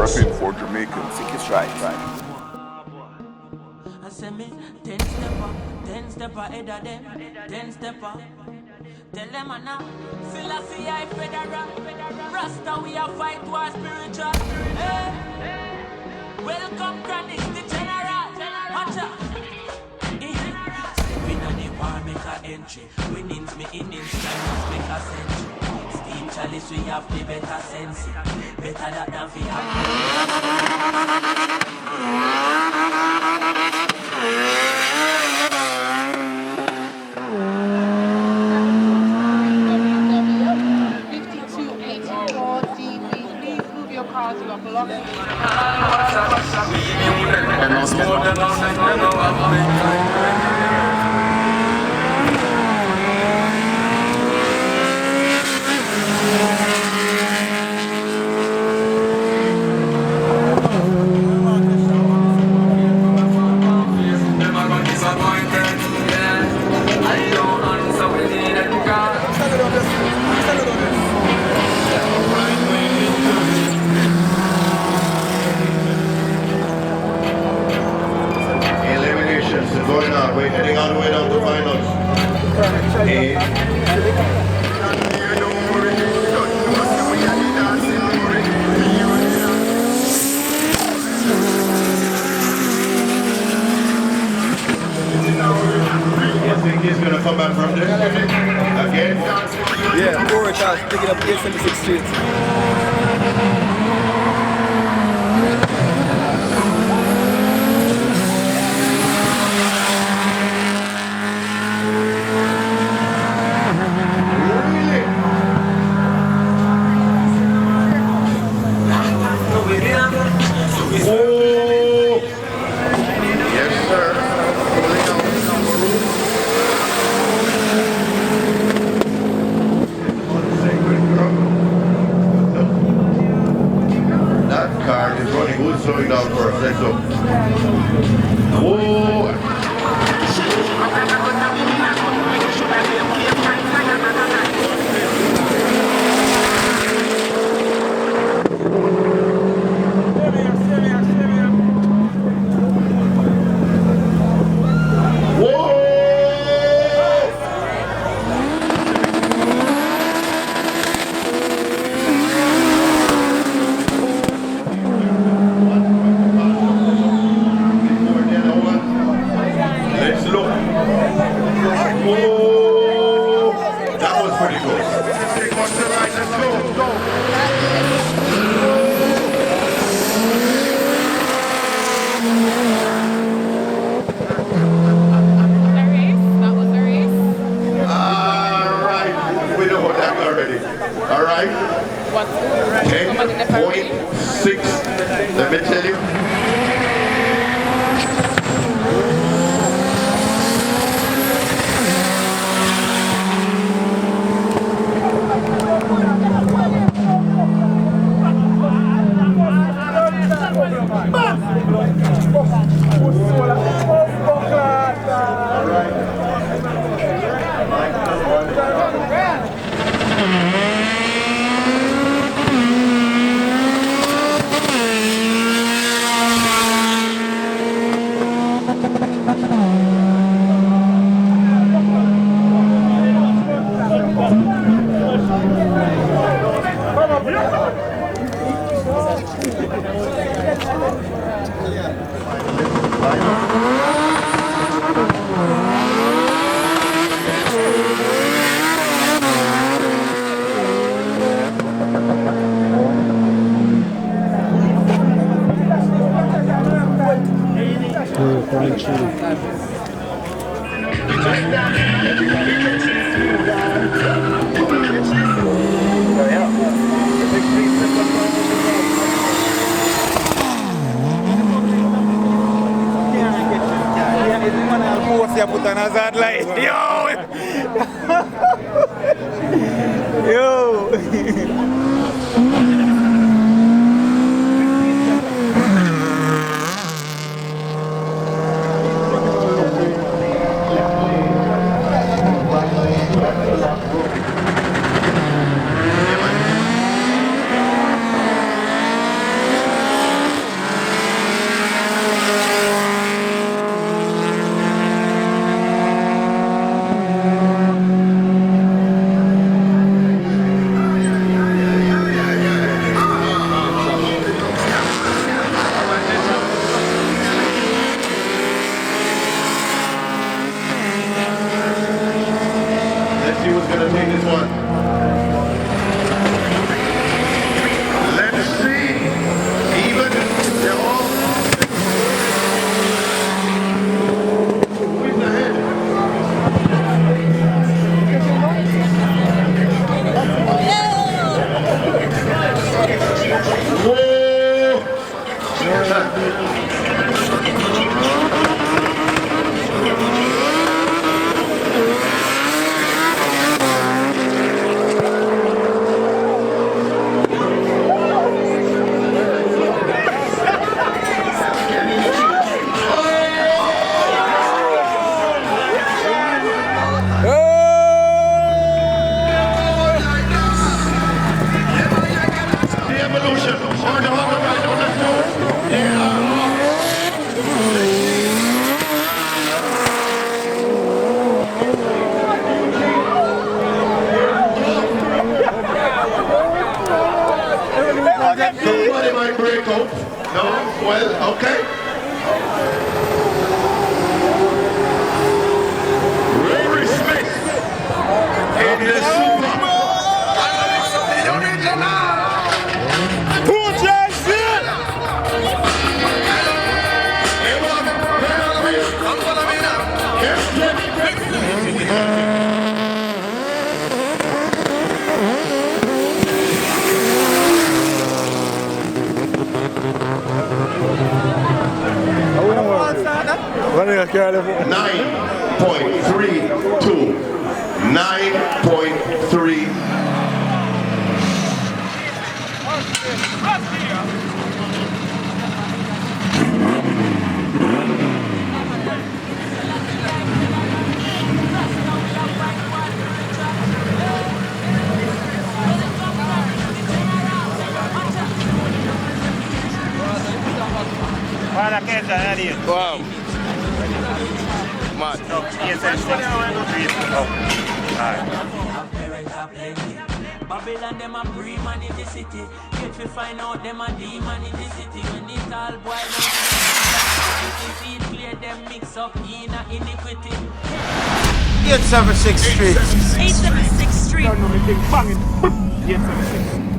repping for Jamaicans. Think it's right. I say me 10 stepper, 10 stepper ahead of them, 10 stepper. Tell them now, Selassie I federal, Rasta we a fight war spiritual. Hey. Welcome Chronic the general, watch out. Stepping on the war make a entry, winnings me innings, diamonds make a century. Steam chalice we have the better sense, better that than we have. We're heading all the way down to finals. You think he's going to come back from this again? Yeah, forward toss, pick it up against 76th Street. Slowing down for a sec, so. Whoa! What? 10.6. Let me tell you. Você put on hazard light. Yo! Yo! revolution. On the other side of the floor. Yeah. Somebody might break up. No? Well, okay. Respect. In the super. Put your shit! What are you carrying for? 9.32. 9.3. Wow. Mad. Babylon them a pre-man in the city. Get to find out them a demon in the city. When it all boil down, feel clear them mix up in a iniquity. 876 Street. 876 Street. No, no, me think banging. 876.